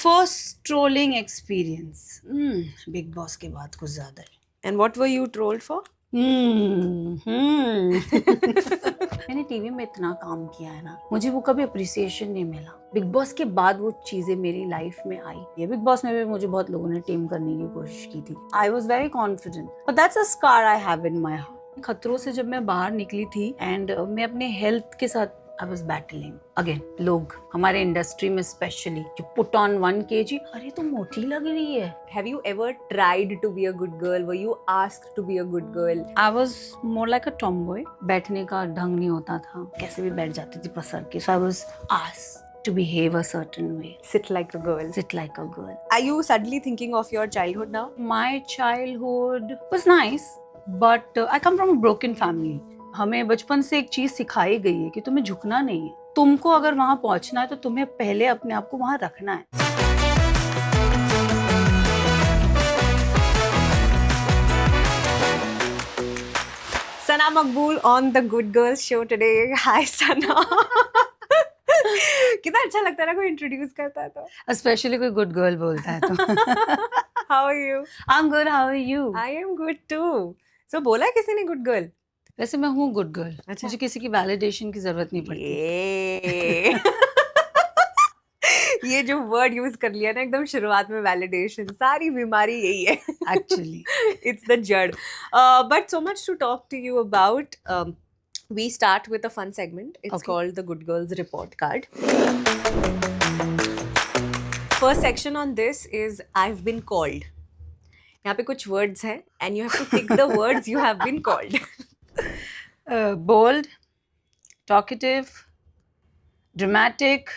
First trolling experience Bigg Boss के बाद कुछ ज्यादा ही And what were you trolled for? मैंने टीवी में इतना काम किया है ना, मुझे वो कभी अप्रिसिएशन नहीं मिला। बिग बॉस के बाद वो चीजें मेरी लाइफ में आई। ये बिग बॉस में भी मुझे बहुत लोगों ने टेम करने की कोशिश की थी। I was very confident, but that's a scar I have in my heart. खतरों से जब मैं बाहर निकली थी एंड मैं अपने हेल्थ के साथ I was battling again. लोग हमारे इंडस्ट्री में स्पेशली जो पुट ऑन 1 kg, अरे तो मोटी लग रही है। Have you ever tried to be a good girl? Were you asked to be a good girl? I was more like a tomboy. बैठने का ढंग नहीं होता था, कैसे भी बैठ जाती थी पसर के। So I was asked to behave a certain way. Sit like a girl. Sit like a girl. Are you suddenly thinking of your childhood now? My childhood was nice, but I come from a broken family. हमें बचपन से एक चीज सिखाई गई है कि तुम्हें झुकना नहीं है। तुमको अगर वहां पहुंचना है तो तुम्हें पहले अपने आप को वहां रखना है। Sana Maqbool on the Good Girls show today. Hi Sana. कितना अच्छा लगता है ना कोई इंट्रोड्यूस करता है तो। स्पेशली कोई गुड गर्ल बोलता है तो। How are you? I'm good, how are you? I am good too. So बोला है किसी ने good girl? वैसे मैं हूँ गुड गर्ल। अच्छा। मुझे किसी की वैलिडेशन की जरूरत नहीं पड़ती। ये जो वर्ड यूज कर लिया ना एकदम शुरुआत में, वैलिडेशन, सारी बीमारी यही है actually. It's the jad. But so much to talk to you about. We start with a fun segment. It's Okay. called the Good Girls Report Card. First section on this is I've been called. यहाँ पे कुछ words हैं and you have to pick the words you have been called. Bold, talkative, dramatic,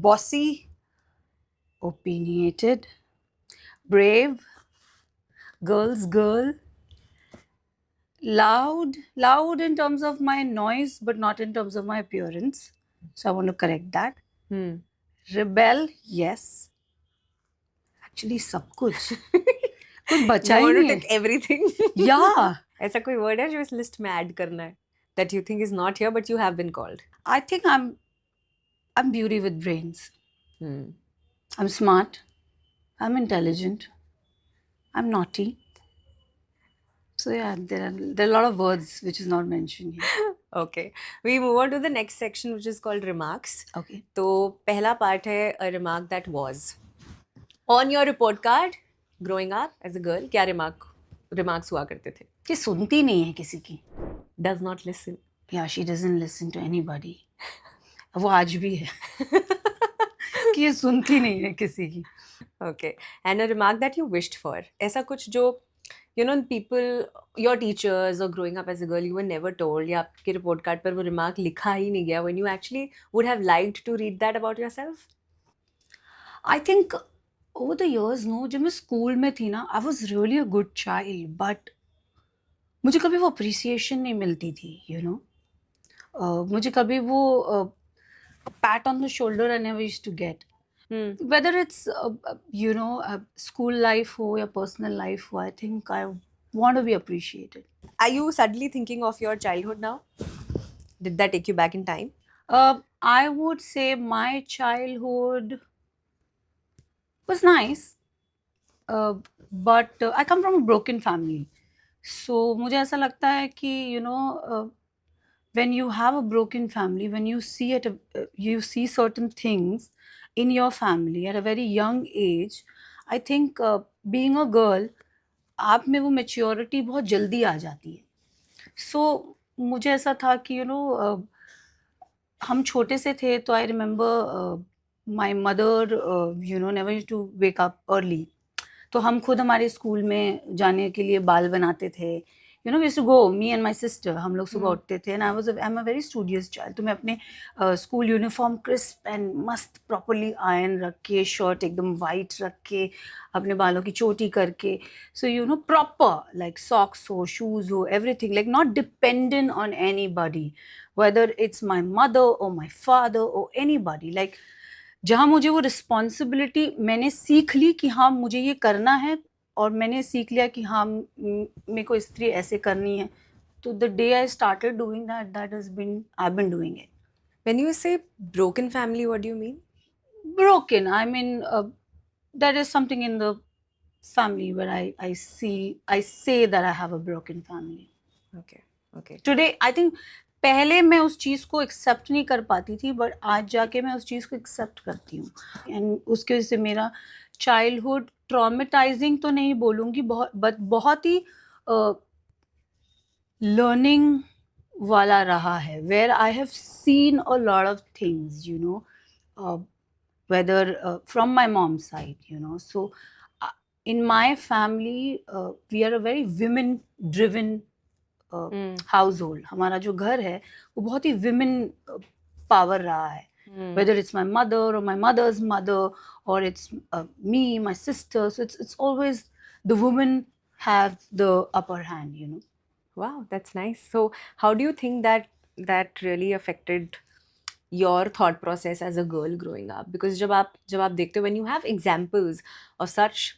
bossy, opinionated, brave, girl's girl, loud in terms of my noise, but not in terms of my appearance. So I want to correct that. Rebel, yes. Actually, सब कुछ कुछ बचा You he want to नहीं take everything. Yeah. ऐसा कोई word है जो इस list में add करना है that you think is not here but you have been called? I think I'm beauty with brains. I'm smart. I'm intelligent. I'm naughty. So yeah, there are a lot of words which is not mentioned here. Okay. We move on to the next section which is called remarks. Okay. तो पहला part है a remark that was. On your report card, growing up as a girl, क्या remarks हुआ करते थे? कि सुनती नहीं है किसी की. Does not listen. Yeah, she doesn't listen to anybody. वो आज भी है कि ये सुनती नहीं है किसी की. Okay. And a remark that you wished for. ऐसा कुछ जो you know people, your teachers or growing up as a girl, you were never told या आपके report card पर वो remark लिखा ही नहीं गया, when you actually would have liked to read that about yourself? I think over the years, no, जब मैं school में थी ना, I was really a good child, but मुझे कभी वो appreciation नहीं मिलती थी, you know. मुझे कभी वो pat on the shoulder I never used to get. Whether it's you know school life हो या personal life हो, I think I want to be appreciated. Are you suddenly thinking of your childhood now? Did that take you back in time? I would say my childhood was nice, but I come from a broken family. So मुझे ऐसा लगता है कि you know when you have a broken family, when you see you see certain things in your family at a very young age, I think being a girl, आप में वो maturity बहुत जल्दी आ जाती है. So मुझे ऐसा था कि you know हम छोटे से थे तो I remember my mother you know never used to wake up early. तो हम खुद हमारे स्कूल में जाने के लिए बाल बनाते थे. You know, we used to go, me and my sister, हम लोग सुबह उठते थे and I'm a very studious child. तो मैं अपने स्कूल यूनिफॉर्म क्रिस्प एंड मस्त प्रॉपरली आयरन रख के, शर्ट एकदम वाइट रख के, अपने बालों की चोटी करके, so you know proper like socks हो, शूज हो, everything, like not dependent on anybody, whether it's my mother और माई फादर और एनीबॉडी. लाइक जहाँ मुझे वो रिस्पॉन्सिबिलिटी मैंने सीख ली कि हाँ मुझे ये करना है, और मैंने सीख लिया कि हाँ मेरे को स्त्री ऐसे करनी है. तो the day I started doing that has been I been doing it. When you say broken family, what do you mean? Broken, I mean there is something in the family where I say that I have a broken family. Okay. Okay. Today I think पहले मैं उस चीज़ को accept नहीं कर पाती थी, but आज जाके मैं उस चीज़ को एक्सेप्ट करती हूँ, एंड उसकी वजह से मेरा चाइल्डहुड ट्रॉमेटाइजिंग तो नहीं बोलूँगी, बहुत बट बहुत ही लर्निंग वाला रहा है, where I have seen a lot of things, you know, whether from my mom side, you know. So in my family, we are a very women driven household. हमारा जो घर है वो बहुत ही विमेन पावर रहा है, whether it's my mother or my mother's mother, or it's me, my sister. So it's always the women have the upper hand, you know. Wow, that's nice. So, how do you think that really affected your thought process as a girl growing up? Because जब आप देखते हो, when you have examples of such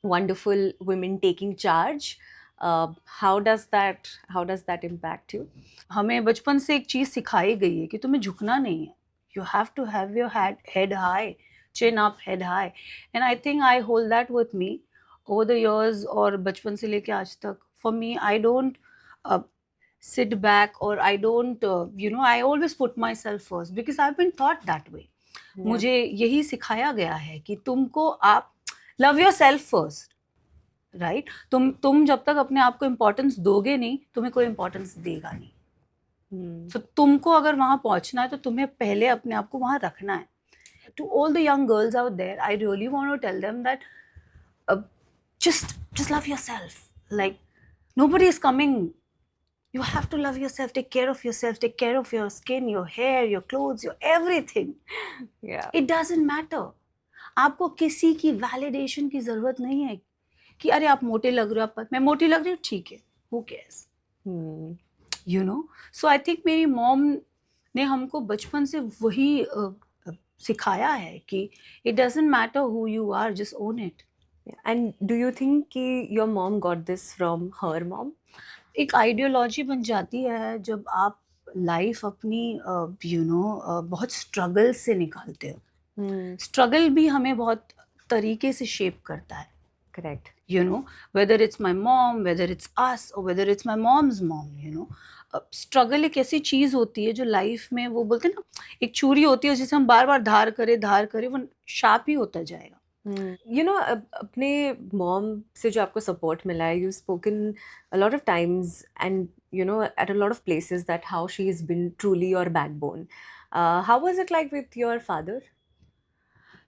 wonderful women taking charge, how does that impact you? हमें बचपन से एक चीज़ सिखाई गई है कि तुम्हें झुकना नहीं है. You have to have your head high, chin up, head high. And I think I hold that with me over the years, और बचपन से लेके आज तक. For me, I don't sit back, or I don't, you know, I always put myself first because I've been taught that way. Yeah. मुझे यही सिखाया गया है कि तुमको आप love your self first, right. तुम जब तक अपने आप को इम्पोर्टेंस दोगे नहीं, तुम्हें कोई इम्पोर्टेंस देगा नहीं. तो तुमको अगर वहां पहुंचना है तो तुम्हें पहले अपने आप को वहां रखना है. To all the young girls out there, I really want to tell them that just love yourself. Like, nobody is coming. You have to love yourself, take care of yourself, take care of your skin, your hair, your clothes, your everything. Yeah. It doesn't matter. आपको किसी की validation की जरूरत नहीं है कि अरे आप मोटे लग रहे हो, मैं मोटी लग रही हूँ, ठीक है, who cares, you know. So I think मेरी मॉम ने हमको बचपन से वही सिखाया है कि it doesn't matter who you are, just own it. And do you think कि your mom got this from her mom? एक आइडियोलॉजी बन जाती है जब आप लाइफ अपनी यू नो बहुत स्ट्रगल से निकालते हो. स्ट्रगल भी हमें बहुत तरीके से शेप करता है. Correct. You know, whether it's my mom, whether it's us, or whether it's my mom's mom, you know. Struggle एक ऐसी चीज़ होती है जो लाइफ में, वो बोलते हैं ना, एक छुरी होती है जिसे हम बार बार धार करें वो शार्प ही होता जाएगा. You know, अपने मॉम से जो आपको सपोर्ट मिला है, you've spoken a lot of times and you know at a lot of places that how she has been truly your backbone. How was it like with your father?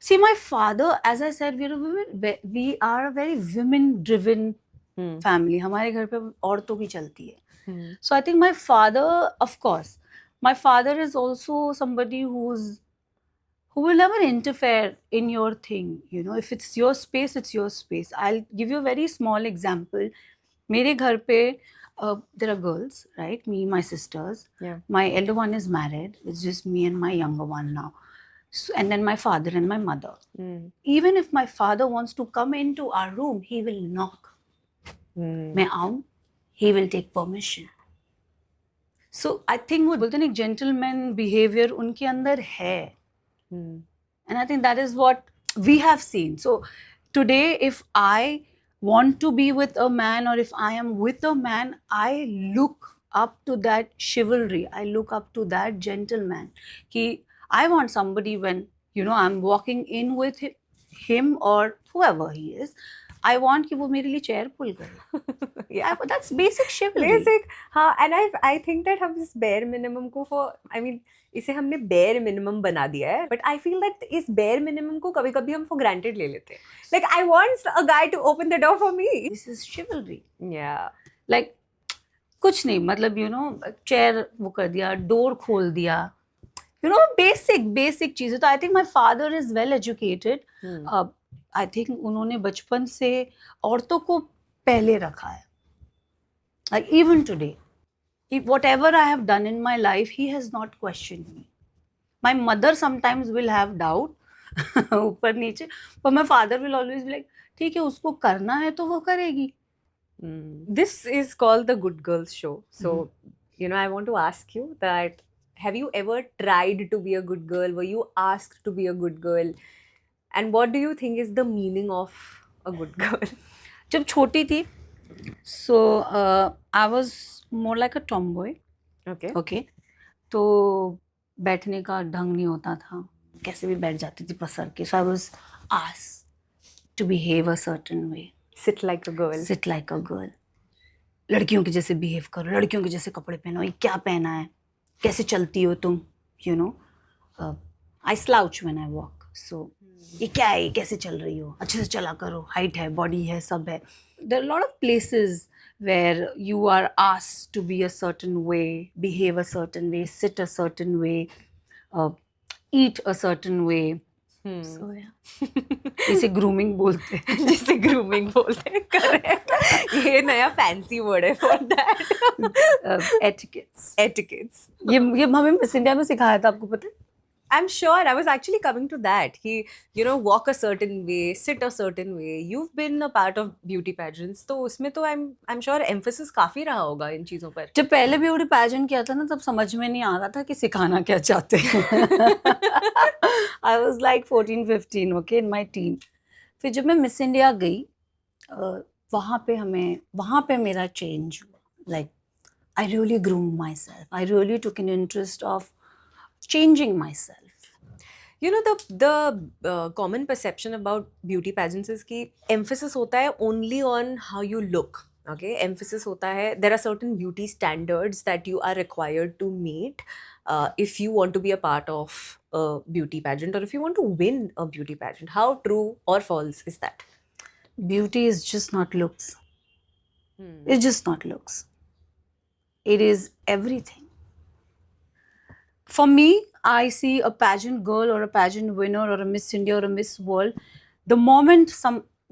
See, my father, as I said, we are a very women-driven family. हमारे घर पे औरतों की चलती है. So I think my father, of course, my father is also somebody who will never interfere in your thing. You know, if it's your space, it's your space. I'll give you a very small example. मेरे घर पे there are girls, right? Me, my sisters. Yeah. My elder one is married. It's just me and my younger one now. So, and then my father and my mother. Even if my father wants to come into our room, he will knock. मैं आऊं, he will take permission. So I think वो बोलते हैं एक gentleman behavior उनके अंदर है. And I think that is what we have seen. So today, if I want to be with a man, or if I am with a man, I look up to that chivalry. I look up to that gentleman. I want somebody, when, you know, I'm walking in with him or whoever he is, I want कि वो मेरे लिए chair pull करे. Yeah, but that's basic chivalry. Basic, हाँ. And I think that हम इस bare minimum को I mean, इसे हमने bare minimum बना दिया है. But I feel that इस bare minimum को कभी-कभी हम for granted ले लेते हैं. Like, I want a guy to open the door for me. This is chivalry. Yeah. Like, कुछ नहीं, मतलब, you know, chair वो कर दिया, door खोल दिया. You know, basic चीज़ें. तो I think my father is well educated. I think उन्होंने बचपन से औरतों को पहले रखा है. Like, even today, whatever I have done in my life, he has not questioned me. My mother sometimes will have doubt, ऊपर नीचे, but my father will always be like, ठीक है, उसको करना है तो वो करेगी. This is called the Good Girls Show. So, you know, I want to ask you that, have you ever tried to be a good girl? Were you asked to be a good girl? And what do you think is the meaning of a good girl? जब छोटी थी, so I was more like a tomboy. Okay. Okay. तो बैठने का ढंग नहीं होता था, कैसे भी बैठ जाती थी पसर के. So I was asked to behave a certain way. Sit like a girl. Sit like a girl. लड़कियों के जैसे बिहेव करो, लड़कियों के जैसे कपड़े पहनो, ये क्या पहना है, कैसे चलती हो तुम, you know. I slouch when I walk. So ये क्या है, ये कैसे चल रही हो, अच्छे से चला करो, हाइट है, बॉडी है, सब है. There are lot of places where you are asked to be a certain way, behave a certain way, sit a certain way, eat a certain way. So इसे ग्रूमिंग बोलते हैं. जिसे ग्रूमिंग बोलते हैं. करेक्ट. ये नया फैंसी वर्ड है for that. Etiquettes. Etiquettes. ये हमें मिस इंडिया में सिखाया था, आपको पता है? I'm sure. I was actually coming to that. Walk a certain way, sit a certain way. You've been a part of beauty pageants, तो उसमें तो I'm sure emphasis काफी रहा होगा इन चीजों पर. जब पहले ब्यूटी पैजेंट किया था ना, तब समझ में नहीं आ रहा था कि सिखाना क्या चाहते हैं. आई was like 14-15, okay, in my tin. फिर जब मैं मिस इंडिया गई, वहाँ पे मेरा चेंज हुआ. Like I really groom my self, I really took an interest of changing myself. The common perception about beauty pageants is कि emphasis होता है only on how you look. Okay, emphasis होता है, there are certain beauty standards that you are required to meet if you want to be a part of a beauty pageant or if you want to win a beauty pageant. How true or false is that? Beauty is just not looks. It's just not looks. It is everything. For me, I see a pageant girl or a pageant winner or a Miss India or a Miss World. The moment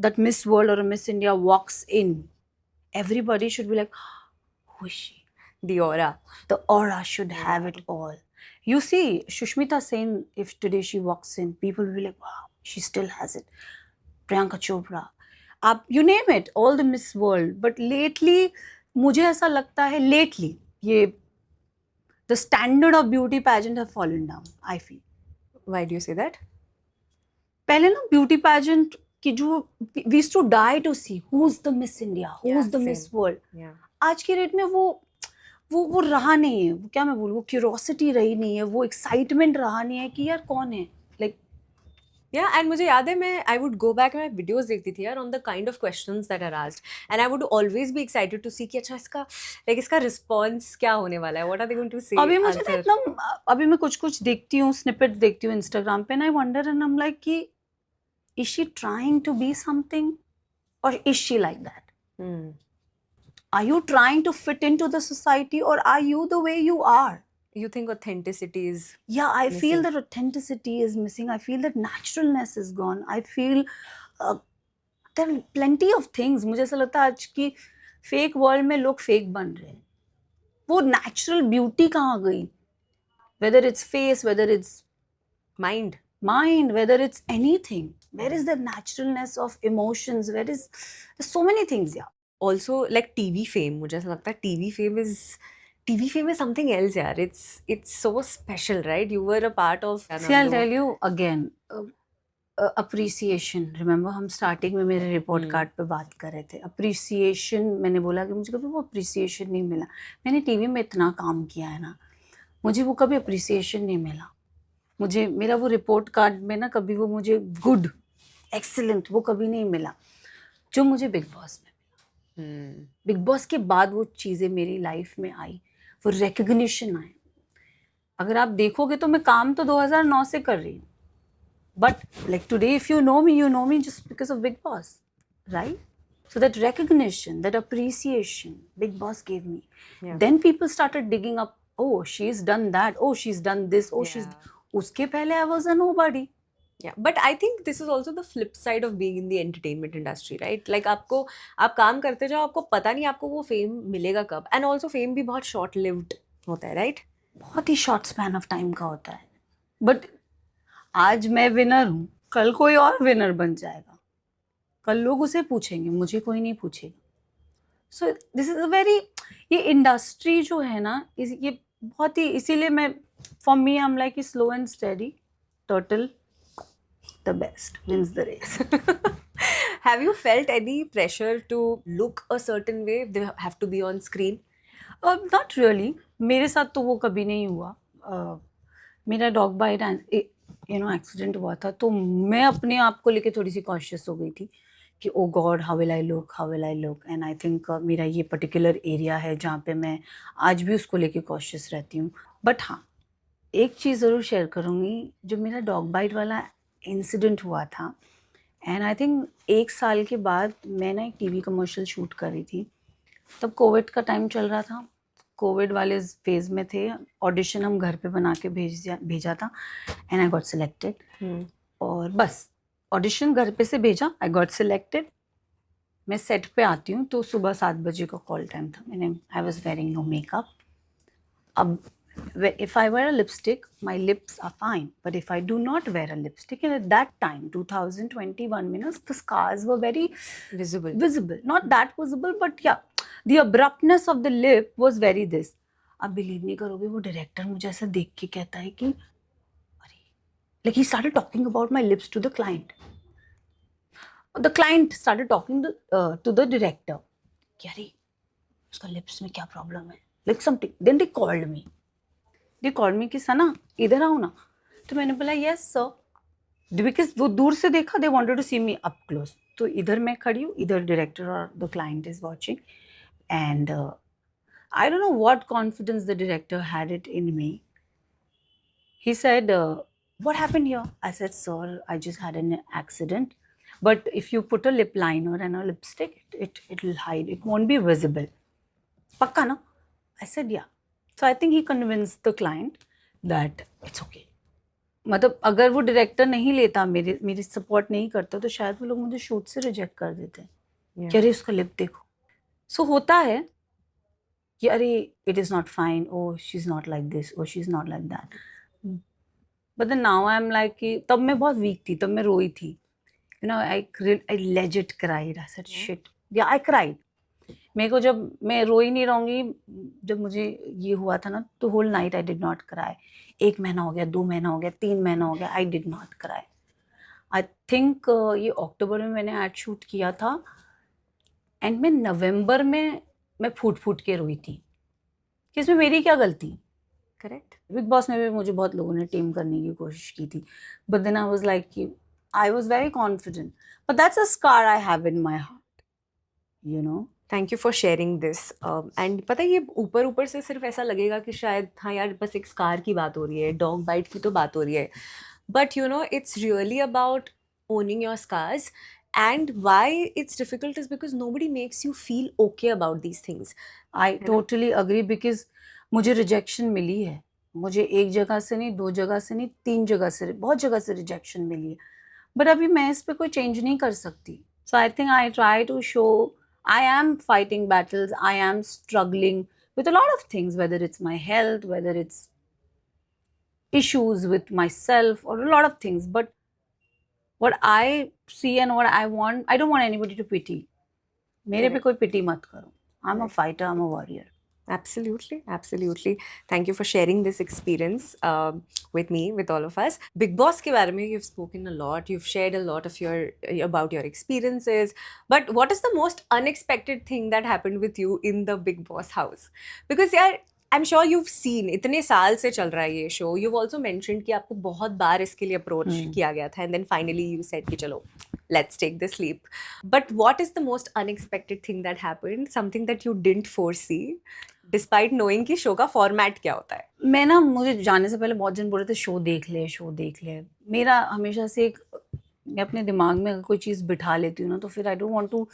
that Miss World or a Miss India walks in, everybody should be like, who is she? The aura. The aura should have it all. You see, Shushmita Sen, if today she walks in, people will be like, wow, she still has it. Priyanka Chopra. You name it, all the Miss World. But lately, मुझे ऐसा लगता है, lately, the standard of beauty pageant have fallen down, I feel. Why do you say that? पहले ना beauty pageant की जो we used to die to see who's the Miss India, who's the Miss World. Yeah. आज की date में वो रहा नहीं है. क्या मैं बोलूँ, वो क्यूरोसिटी रही नहीं है, वो एक्साइटमेंट रहा नहीं है कि यार कौन है. Like Yeah, and मुझे याद है मैं I would go back and मैं videos देखती थी यार on the kind of questions that are asked, and I would always be excited to see कि अच्छा इसका response क्या होने वाला है, what are they going to say. अभी मुझे ना एकदम, अभी मैं कुछ देखती हूँ, स्निपेट देखती हूँ Instagram पे, and I wonder and I'm like कि is she trying to be something or is she like that? Are you trying to fit into the society or are you the way you are? You think authenticity is I missing? feel that authenticity is missing. I feel that naturalness is gone. I feel there are plenty of things. मुझे ऐसा लगता है आज की fake world में लोग fake बन रहे हैं. वो नेचुरल ब्यूटी कहाँ गई? Whether it's face, whether it's mind, whether it's anything. Where is the naturalness of emotions? There's so many things, yeah. Also, like TV fame, मुझे ऐसा लगता है TV fame is something else, yaar. It's so special, right? You were a part of. See, I'll tell you again. Appreciation. Remember, हम starting में मेरे report card पे बात कर रहे थे. Appreciation, मैंने बोला कि मुझे कभी वो appreciation नहीं मिला. मैंने TV में इतना काम किया है ना, मुझे वो कभी appreciation नहीं मिला. मुझे मेरा वो report card में ना कभी वो मुझे good, excellent वो कभी नहीं मिला. जो मुझे Big Boss में मिला. Big Boss के बाद वो चीज़ें मेरी लाइफ में आई, वो recognition आए. अगर आप देखोगे तो मैं काम तो 2009 से कर रही हूँ. But like today, if you know me just because of Big Boss, right? So that recognition, that appreciation, Big Boss gave me. Yeah. Then people started digging up. Oh, she's done that. Oh, she's done this. Oh, she's. उसके पहले I was a nobody. Yeah, but I think this is also the flip side of being in the entertainment industry, right? Like आप काम करते जाओ, आपको पता नहीं आपको वो fame मिलेगा कब. And also fame भी बहुत short lived होता है, right? बहुत ही short span of time का होता है. But आज मैं विनर हूँ, कल कोई और विनर बन जाएगा. कल लोग उसे पूछेंगे, मुझे कोई नहीं पूछेगा. So this is a very, ये इंडस्ट्री जो है ना, ये बहुत ही, इसीलिए मैं, for me I'm like a slow and steady turtle. the best wins the race. Have you felt any pressure to look a certain way if they have to be on screen? Not really, मेरे साथ तो वो कभी नहीं हुआ. मेरा dog bite accident हुआ था, तो मैं अपने आप को लेके थोड़ी सी कॉशियस हो गई थी कि oh God, how will I look, how will I look. And I think मेरा ये पर्टिकुलर एरिया है जहाँ पे मैं आज भी उसको लेके कॉशियस रहती हूँ. बट हाँ, एक चीज़ ज़रूर शेयर करूँगी. जो मेरा डॉग बाइट वाला इंसिडेंट हुआ था, एंड आई थिंक 1 साल के बाद मैं ना एक टीवी कमर्शियल शूट कर रही थी. तब कोविड का टाइम चल रहा था, कोविड वाले फेज़ में थे. ऑडिशन हम घर पे बना के भेजा था, एंड आई गॉट सिलेक्टेड. और बस ऑडिशन घर पे से भेजा, आई गॉट सिलेक्टेड. मैं सेट पे आती हूँ तो सुबह 7 बजे का कॉल टाइम था. I was wearing no makeup. अब if I wear a lipstick, my lips are fine. But if I do not wear a lipstick, and at that time, 2021 minutes, the scars were very visible. Not that visible, but yeah, the abruptness of the lip was very this. आप believe नहीं करोगे, वो director मुझे ऐसा देख के कहता है कि अरे, like he started talking about my lips to the client. The client started talking to the director. कि अरे, उसका लिप्स में क्या प्रॉब्लम है, like something. Then they called me. They called me कि सना इधर आओ ना. तो मैंने बोला yes sir, बिकॉज वो दूर से देखा, they wanted to see me up close. तो इधर मैं खड़ी हूँ, इधर डायरेक्टर और the client is watching. And I don't know what confidence the director had it in me. He said, what happened here? I said, sir, I just had an accident. But if you put a lip liner and a lipstick, it'll hide. It won't be visible. Pakka na? I said, yeah. So I think he convinced the client that it's okay. मतलब अगर वो director नहीं लेता, मेरी support नहीं करता, तो शायद वो लोग मुझे शूट से रिजेक्ट कर देते. कि अरे उसका लिप देखो. सो होता है कि अरे it is not fine, oh she is not like this, oh she is not like that. But then now I am like कि तब मैं बहुत वीक थी, तब मैं रोई थी. You know, I legit cried. I said shit, या आई क्राइड. मेरे को जब मैं रोई नहीं रहूँगी, जब मुझे ये हुआ था ना, तो whole night I did not cry. 1 महीना हो गया, 2 महीना हो गया, 3 महीना हो गया, आई did not cry. I think ये अक्टूबर में मैंने एड शूट किया था, एंड मैं नवंबर में मैं फूट के रोई थी कि इसमें मेरी क्या गलती. करेक्ट. बिग बॉस में भी मुझे बहुत लोगों ने टीम करने की कोशिश की थी, but then I was like कि I was very confident. But that's a scar I have in my heart, you know. Thank you for sharing this. And पता है, ये ऊपर से सिर्फ ऐसा लगेगा कि शायद हाँ यार बस एक स्कार की बात हो रही है, डॉग बाइट की तो बात हो रही है. But you know, it's really about owning your scars. And why it's difficult is because nobody makes you feel okay about these things. I totally agree, because मुझे रिजेक्शन मिली है. मुझे एक जगह से नहीं, 2 जगह से नहीं, 3 जगह से, बहुत जगह से रिजेक्शन मिली है. बट अभी मैं इस पर कोई चेंज नहीं कर सकती. So I think I try to show I am fighting battles, I am struggling with a lot of things, whether it's my health, whether it's issues with myself, or a lot of things. But what I see and what I want, I don't want anybody to pity. मेरे पे कोई pity मत करो. I'm a fighter, I'm a warrior. Absolutely. Thank you for sharing this experience with me, with all of us. Big Boss के बारे में you've spoken a lot. You've shared a lot of about your experiences. But what is the most unexpected thing that happened with you in the Big Boss house? Because यार, I'm sure you've seen, इतने साल से चल रहा है ये show. You've also mentioned कि आपको बहुत बार इसके लिए अप्रोच किया गया था, and then finally you said कि चलो, let's take this leap. But what is the most unexpected thing that happened? Something that you didn't foresee, despite knowing कि शो का फॉर्मेट क्या होता है. मैं ना, मुझे जाने से पहले बहुत जन बोल रहे थे शो देख ले. मेरा हमेशा से एक, मैं अपने दिमाग में अगर कोई चीज़ बिठा लेती हूँ ना, तो फिर I don't want to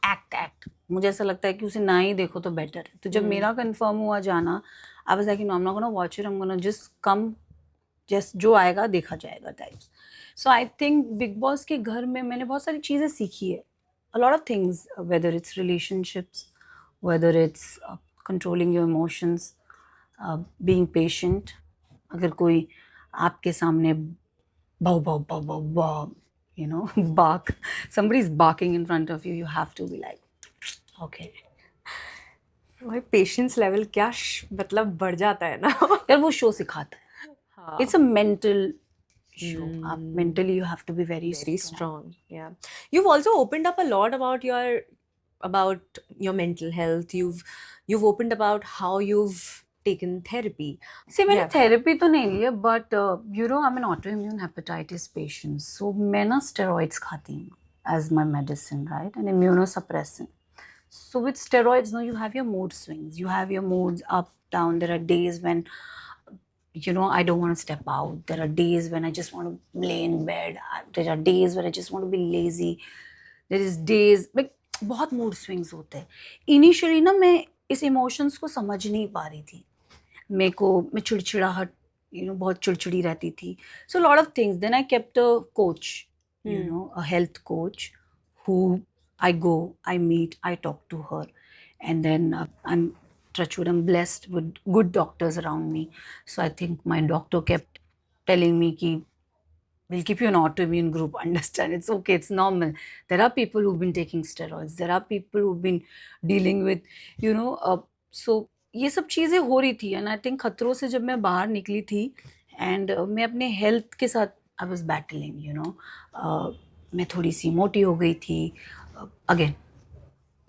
act. मुझे ऐसा लगता है कि उसे ना ही देखो तो बेटर है. तो जब मेरा कंफर्म हुआ जाना, I was like no, I am not gonna watch it, I am gonna just come, just जो आएगा देखा जाएगा types. So I think Bigg Boss के घर में मैंने बहुत सारी चीज़ें सीखी है. A lot of things, whether it's relationships, whether it's controlling your emotions, being patient. अगर कोई आपके सामने बाव बाव बाव बाव बाव, you know, bark, somebody's barking in front of you, you have to be like, okay. भाई पेशेंस लेवल क्या मतलब बढ़ जाता है ना. यार वो शो सिखाता है. हाँ. It's a mental issue. Mm. Mentally, you have to be very Very strong. strong. Yeah. You've also opened up a lot about your mental health. You've opened about how you've taken therapy. See, मैंने Yeah. therapy तो नहीं लिया, but you know, I'm an autoimmune hepatitis patient, so मैं ना steroids खाती हूँ as my medicine, right, and immunosuppressant. So with steroids, no, you have your mood swings. You have your moods up, down. There are days when, you know, I don't want to step out. There are days when I just want to lay in bed. There are days where I just want to be lazy. There is days like बहुत mood swings होते हैं. Initially ना मैं इस emotions को समझ नहीं पा रही थी. मैं चिड़चिड़ाहट, you know, बहुत चिड़चिड़ी रहती थी. So a lot of things. Then I kept a coach, you know, a health coach who I go, I meet, I talk to her, and then I'm touch wood, I'm blessed with good doctors around me. So I think my doctor kept telling me ki we'll keep you an autoimmune group. Understand? It's okay. It's normal. There are people who've been taking steroids. There are people who've been dealing with, you know. So ये सब चीज़ें हो रही थी and I think खतरों से जब मैं बाहर निकली थी एंड मैं अपने हेल्थ के साथ I was battling, you know. मैं थोड़ी सी मोटी हो गई थी. अगेन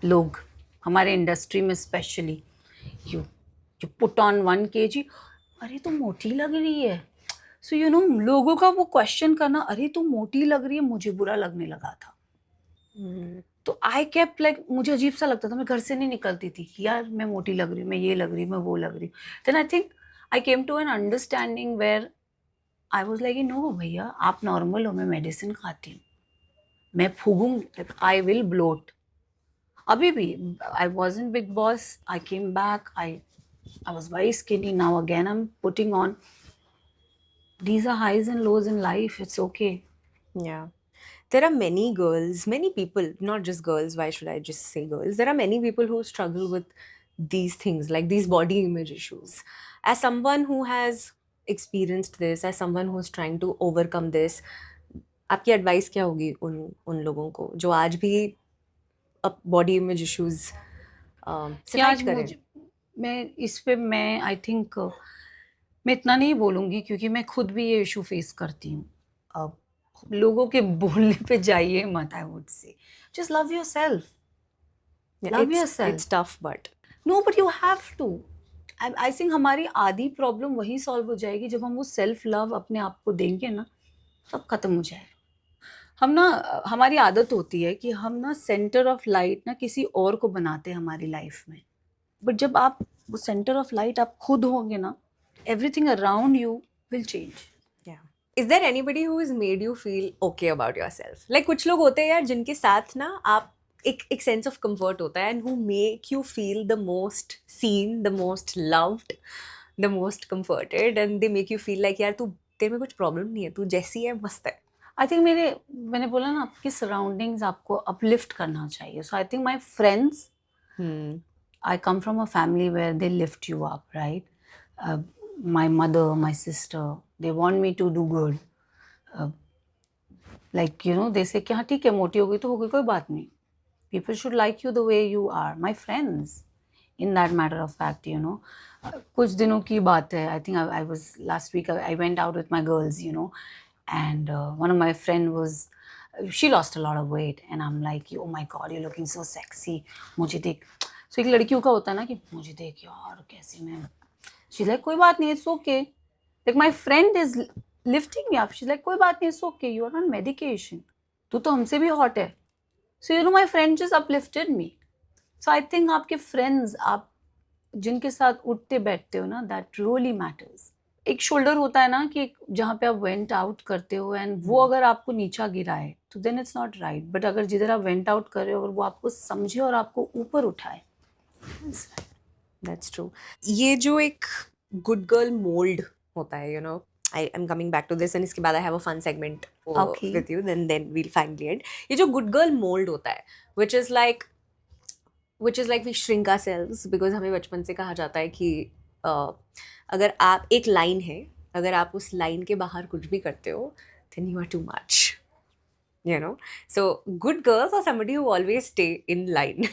लोग हमारे इंडस्ट्री में specially you you put on 1 kg, अरे तुम मोटी लग रही है. सो यू नो लोगों का वो क्वेश्चन करना, अरे तुम मोटी लग रही है, मुझे बुरा लगने लगा था. तो आई केप्ट लाइक मुझे अजीब सा लगता था, मैं घर से नहीं निकलती थी कि यार मैं मोटी लग रही हूँ, मैं ये लग रही हूँ, मैं वो लग रही हूँ. Then I think I came to an understanding where I was like no भैया आप नॉर्मल हो, मैं मेडिसिन खाती हूँ, मैं फूगूंगी, आई विल ब्लोट. अभी भी I was in big boss, I came back, I was very skinny. Now again I'm putting on. These are highs and lows in life. It's okay. Yeah. There are many girls, many people, not just girls, why should I just say girls? There are many people who struggle with these things, like these body image issues. As someone who has experienced this, as someone who's trying to overcome this, आपकी advice क्या होगी उन उन लोगों को जो आज भी बॉडी इमेज इश्यूज से कि फाइट आज करें? मुझे मैं इस पे मैं आई थिंक मैं इतना नहीं बोलूँगी क्योंकि मैं खुद भी ये इशू फेस करती हूँ. अब लोगों के बोलने पे जाइए मत. I would say just love yourself. Yeah, love yourself. it's tough, but no but you have to. I think हमारी आधी प्रॉब्लम वही सॉल्व हो जाएगी जब हम वो सेल्फ लव अपने आप को देंगे ना, सब खत्म हो जाएगा. हम ना हमारी आदत होती है कि हम ना सेंटर ऑफ लाइट ना किसी और को बनाते हैं हमारी लाइफ में. बट जब आप वो सेंटर ऑफ लाइट आप खुद होंगे ना, everything around you will change. yeah. Is there anybody who has made you feel okay about yourself? Like कुछ लोग होते हैं यार जिनके साथ ना आप एक सेंस ऑफ कंफर्ट होता है, and who make you feel the most seen, the most loved, the most comforted, and they make you feel like यार तू तेरे में कुछ प्रॉब्लम नहीं है, तू जैसी है मस्त है. आई थिंक मैंने बोला ना आपकी सराउंडिंग्स आपको अपलिफ्ट करना चाहिए. So I think my friends, I come from a family where they lift you up, right? My mother, my sister, they want me to do good. Like, you know, they say कि हाँ ठीक है मोटी हो गई तो हो गई, कोई बात नहीं. People should like you the way you are. My friends, in that matter of fact, you know. कुछ दिनों की बात है. I think I was last week. I went out with my girls, you know, and one of my friend was. She lost a lot of weight, and I'm like, oh my god, you're looking so sexy. मुझे देख. So एक लड़कियों का होता है ना कि मुझे देख यार कैसी मैं. She's like कोई बात नहीं, it's okay. Like my friend is lifting me up. She's like कोई बात नहीं, it's okay. You are on medication. तू तो हमसे भी hot है. So you know my friend just uplifted me. So I think आपके friends, आप जिनके साथ उठते बैठते हो ना, that really matters. एक शोल्डर होता है ना कि जहाँ पे आप वेंट आउट करते हो एंड वो अगर आपको नीचा गिराए तो then it's not right. But अगर जिधर आप वेंट आउट कर रहे हो अगर वो आपको समझे और आपको ऊपर उठाए, That's true. ये जो एक good girl mold होता है, you know, I am coming back to this, and इसके बाद I have a fun segment Okay. with you, then we'll finally end. ये जो good girl mold होता है, which is like we shrink ourselves because हमें बचपन से कहा जाता है कि अगर आप एक लाइन है, अगर आप उस लाइन के बाहर कुछ भी करते हो, then you are too much. you know. So good girls are somebody who always stay in line.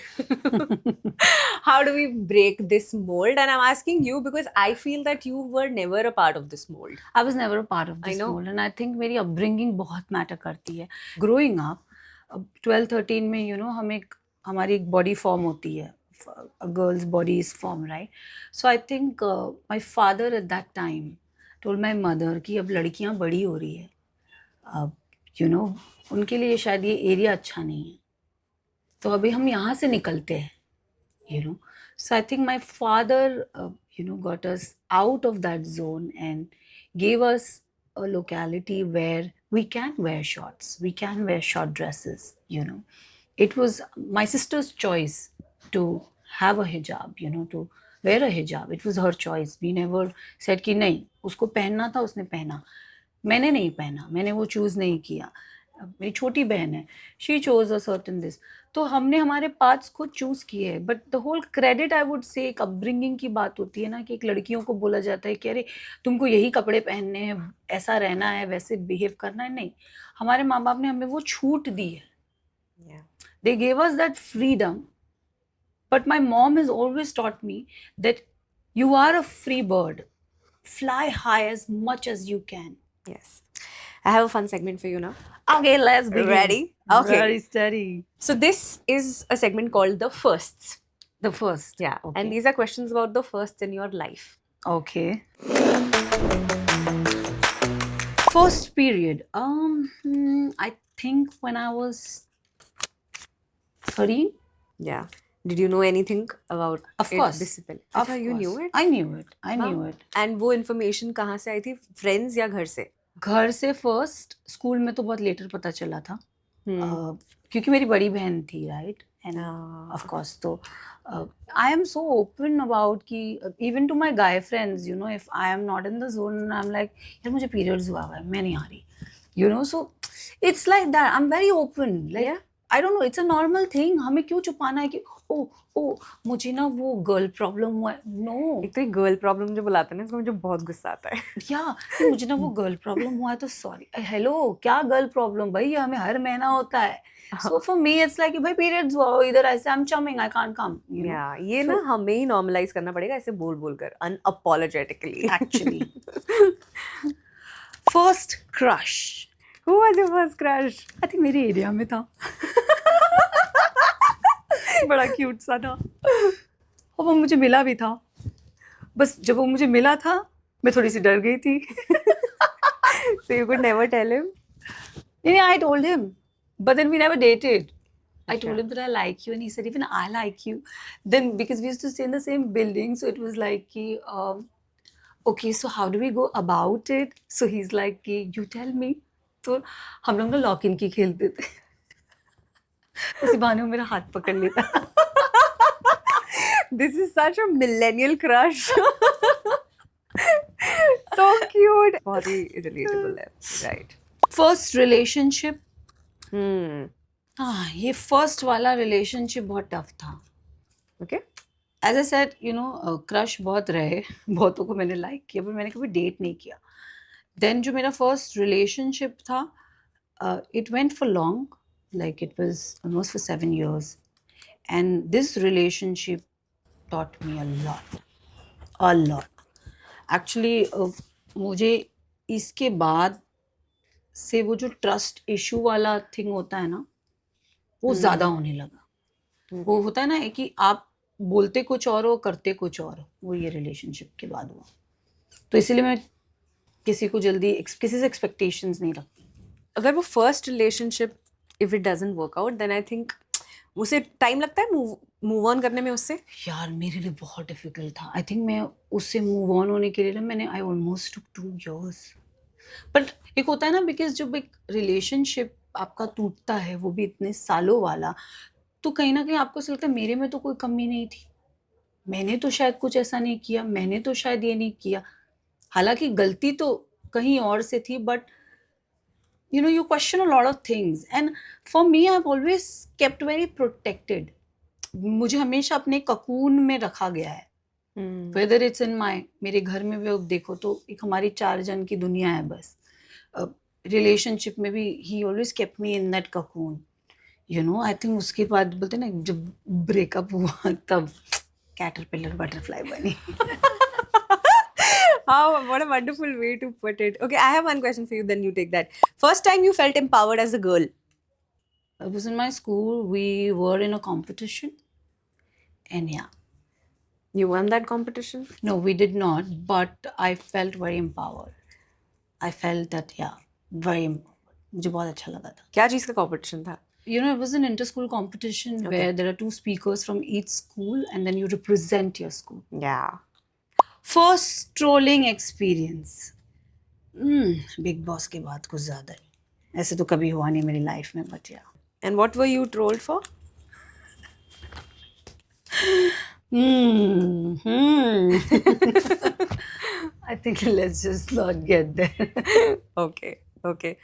How do we break this mold? And I'm asking you because I feel that you were never a part of this mold. I was never a part of I this know. mold, and I think मेरी upbringing बहुत matter करती है. Growing up, 12-13 में हमारी एक body form होती है. A girl's body is formed, right? So I think my father at that time told my mother कि अब लड़कियां बड़ी हो रही है. अब उनके लिए शायद ये एरिया अच्छा नहीं है, तो अभी हम यहाँ से निकलते हैं. So I think my father got us out of that zone and gave us a locality where we can wear shorts, we can wear short dresses. It was my sister's choice to have a hijab, to wear a hijab. It was her choice. We never said कि नहीं, उसको पहनना था, उसने पहना. मैंने नहीं पहना, मैंने वो चूज़ नहीं किया. मेरी छोटी बहन है, she chose a certain this. तो हमने हमारे पाथ्स खुद चूज किए हैं, but the whole credit I would say एक अपब्रिंगिंग की बात होती है ना, कि एक लड़कियों को बोला जाता है कि अरे तुमको यही कपड़े पहनने हैं, ऐसा रहना है, वैसे बिहेव करना है. नहीं, हमारे माँ बाप ने हमें वो छूट दी है. They gave us that freedom. But my mom has always taught me that you are a free bird. Fly high as much as you can. Yes. I have a fun segment for you now. Okay, let's begin. Ready? Okay. Very steady. So this is a segment called the firsts. The first. Yeah. Okay. And these are questions about the firsts in your life. Okay. First period. I think when I was 13. Yeah. Did you know anything about Of course. discipline? Of अच्छा, you course. knew it? I knew it. I हाँ. knew it. And वो information कहाँ से आई थी? Friends या घर से? घर से फर्स्ट, स्कूल में तो बहुत लेटर पता चला था. क्योंकि मेरी बड़ी बहन थी, राइट? एंड ऑफ कोर्स तो I am so open about कि even to my guy friends, if I am not in the zone, I am like यार मुझे पीरियड्स हुआ है, मैं नहीं आ रही. So it's like that. I am very open. Like I don't know, it's a normal thing. हमें क्यों छुपाना है कि ओ मुझे ना वो गर्ल प्रॉब्लम हुआ है. नो, एक तो ये गर्ल प्रॉब्लम जो बुलाते हैं ना, इसको मुझे बहुत गुस्सा आता है. या मुझे ना वो गर्ल प्रॉब्लम हुआ है, तो सॉरी. हेलो, क्या गर्ल प्रॉब्लम भाई? हमें हर महीना होता है. So for me it's like भाई पीरियड्स हुआ इधर, ऐसे I am चमिंग, I can't come. ये ना हमें ही नॉर्मलाइज करना पड़ेगा, ऐसे बोल बोल कर, unapologetically. Actually. First crush. Who was your first crush? I think मेरे एरिया में था. बड़ा क्यूट सा था, और वो मुझे मिला भी था. बस जब वो मुझे मिला था, मैं थोड़ी सी डर गई थी. So you could never tell him? Yeah, I told him, but then we never dated. I told him that I like you, and he said even I like you. Then because we used to stay in the same building, so it was like okay, so how do we go about it? So he's like you tell me. तो हम लोग ना lock in की खेलते थे. उसी बहाने वो मेरा हाथ पकड़ लेता. This is such a millennial crush. So cute. बहुत ही relatable है. Right. First relationship. ये फर्स्ट वाला रिलेशनशिप बहुत टफ था. Okay. As I said, crush बहुत रहे, बहुतों को मैंने लाइक किया, पर मैंने कभी डेट नहीं किया. देन जो मेरा फर्स्ट रिलेशनशिप था, it went for long, like it was almost for 7 years, and this relationship taught me a lot. Actually, मुझे इसके बाद से वो जो ट्रस्ट इशू वाला थिंग होता है ना, वो ज़्यादा होने लगा. वो होता है ना कि आप बोलते कुछ और हो, करते कुछ और हो. वो ये रिलेशनशिप के बाद हुआ. तो इसीलिए मैं किसी को जल्दी किसी से एक्सपेक्टेशंस नहीं रखती. अगर वो first relationship if it doesn't work out, then I think उसे टाइम लगता है मूव ऑन करने में उससे. यार मेरे लिए बहुत डिफिकल्ट था. आई थिंक मैं उससे मूव ऑन होने के लिए ना, I almost took 2 years. But एक होता है ना, बिकॉज जब एक रिलेशनशिप आपका टूटता है, वो भी इतने सालों वाला, तो कहीं ना कहीं आपको ऐसा लगता है मेरे में तो कोई कमी नहीं थी, मैंने तो शायद कुछ ऐसा नहीं किया, मैंने तो शायद ये नहीं किया. हालांकि गलती तो कहीं और से थी, but you question a lot of things. And for me, I've always kept very protected. मुझे हमेशा अपने ककून में रखा गया है. Whether it's in मेरे घर में भी देखो तो एक हमारी 4 जन की दुनिया है बस. रिलेशनशिप में भी ही always kept me in that cocoon, you know. I think उसके बाद बोलते ना जब ब्रेकअप हुआ तब कैटरपिलर बटरफ्लाई बनी. How, what a wonderful way to put it. Okay, I have one question for you, then you take that. First time you felt empowered as a girl? I was in my school, we were in a competition, and yeah, You won that competition? no, we did not, but I felt very empowered. I felt that, yeah, very empowered. मुझे बहुत अच्छा लगा था. क्या चीज का competition था? You know, it was an inter-school competition where there are 2 speakers from each school and then you represent your school. Yeah. First trolling experience. Big Boss के बाद कुछ ज़्यादा ही. ऐसे तो कभी हुआ नहीं मेरी लाइफ में, but yeah. And what were you trolled for? I think let's just not get there. Okay, okay.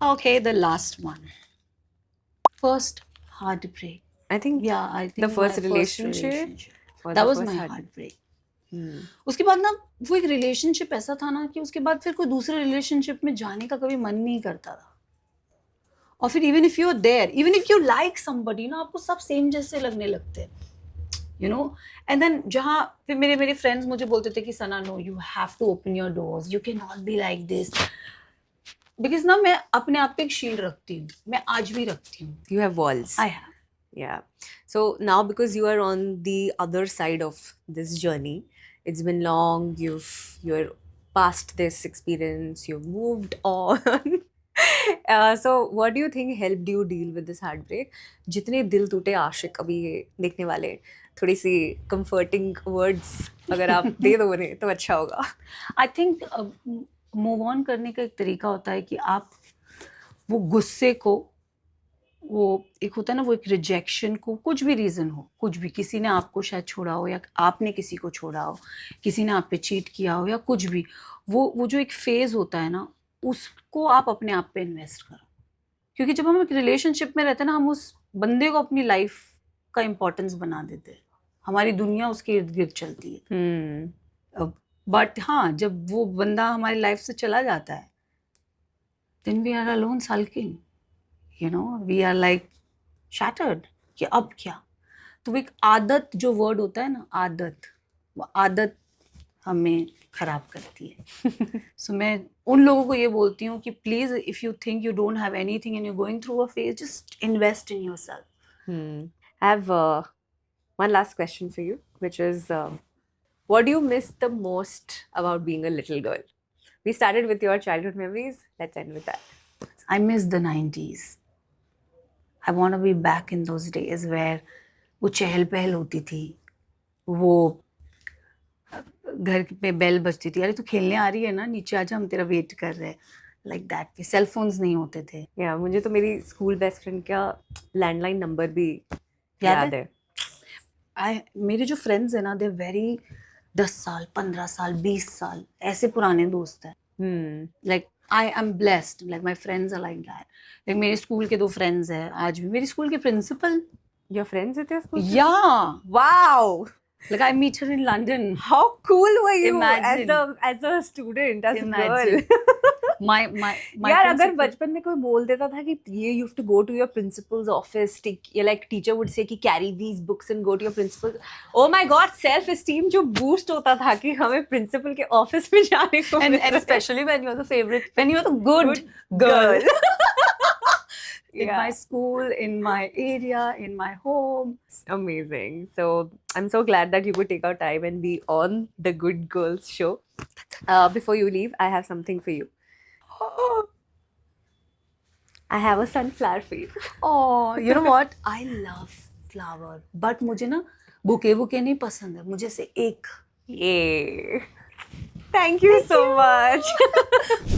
Okay, the last one. First heartbreak. I think Yeah, I think the first my relationship or That the was first my heart- heartbreak. Hmm. उसके बाद ना वो एक relationship ऐसा था ना कि उसके बाद फिर कोई दूसरे रिलेशनशिप में जाने का कभी मन नहीं करता था. और फिर even if you are there, even if you like somebody ना, आपको सब सेम जैसे लगने लगते हैं, यू नो. एंड देन जहाँ फिर मेरे फ्रेंड्स मुझे बोलते थे कि Sana no, you have to open your doors, you can not be like this. Because ना मैं अपने आप पे एक शील्ड रखती हूँ, मैं आज भी रखती हूँ. You have walls. I have. Yeah. So now because you are on the other side of this journey, it's been long, you're past this experience, you've moved on. So what do you think helped you deal with this heartbreak? जितने दिल टूटे आशिक अभी ये देखने वाले, थोड़ी सी comforting words अगर आप दे दो उन्हें तो अच्छा होगा. आई थिंक मूव ऑन करने का एक तरीका होता है कि आप वो गुस्से को, वो एक होता है ना, वो एक रिजेक्शन को, कुछ भी रीज़न हो, कुछ भी, किसी ने आपको शायद छोड़ा हो या आपने किसी को छोड़ा हो, किसी ने आप पे चीट किया हो या कुछ भी, वो जो एक फेज़ होता है ना, उसको आप अपने आप पे इन्वेस्ट करो. क्योंकि जब हम एक रिलेशनशिप में रहते हैं ना, हम उस बंदे को अपनी लाइफ का इम्पोर्टेंस बना देते हैं. हमारी दुनिया उसके इर्द गिर्द चलती है. Hmm. बट हाँ, जब वो बंदा हमारी लाइफ से चला जाता है, then we are alone sulking, you know, we are like shattered कि अब क्या. तो वो एक आदत जो वर्ड होता है ना, आदत, वो आदत हमें खराब करती है. सो मैं उन लोगों को ये बोलती हूँ कि please, if you think you don't have anything and you going through a phase, just invest in yourself. I have one last question for you, which is, what do you miss the most about being a little girl? We started with your childhood memories. Let's end with that. I miss the 90s. I want to be back in those days where वो चहल पहल होती थी, वो घर पे bell बजती थी, अरे तू खेलने आ रही है ना, नीचे आजा, हम तेरा वेट कर रहे हैं, लाइक दैट. सेल फोन्स नहीं होते थे. Yeah, मुझे तो मेरी स्कूल बेस्ट फ्रेंड का लैंडलाइन नंबर भी याद याद है? है. मेरे जो फ्रेंड्स हैं ना, दे वेरी 10 साल 15 साल 20 साल ऐसे पुराने दोस्त हैं. Like I am blessed, like my friends are like that. Like मेरे स्कूल के 2 फ्रेंड्स हैं आज भी. मेरी स्कूल के principal, Your friends with your school? या, Wow. Like I meet her in London. How cool were you Imagine. as a student, as a Imagine. girl? my यार अगर principal- बचपन में कोई बोल देता था कि ये you have to go to your principal's office, या like teacher would say कि carry these books and go to your principal. Oh my God, self esteem जो boost होता था कि हमें principal के office में जाने को and मिलता था. especially when you're the favorite, when you're the good Good girl. In Yeah. my school, in my area, in my home. Amazing. So I'm so glad that you could take our time and be on the Good Girls show. Before you leave, I have something for you. I have a sunflower for you. Oh, you know what? I love flower, but मुझे ना bouquet नहीं पसंद है. मुझे से एक. Yay. Thank you so much.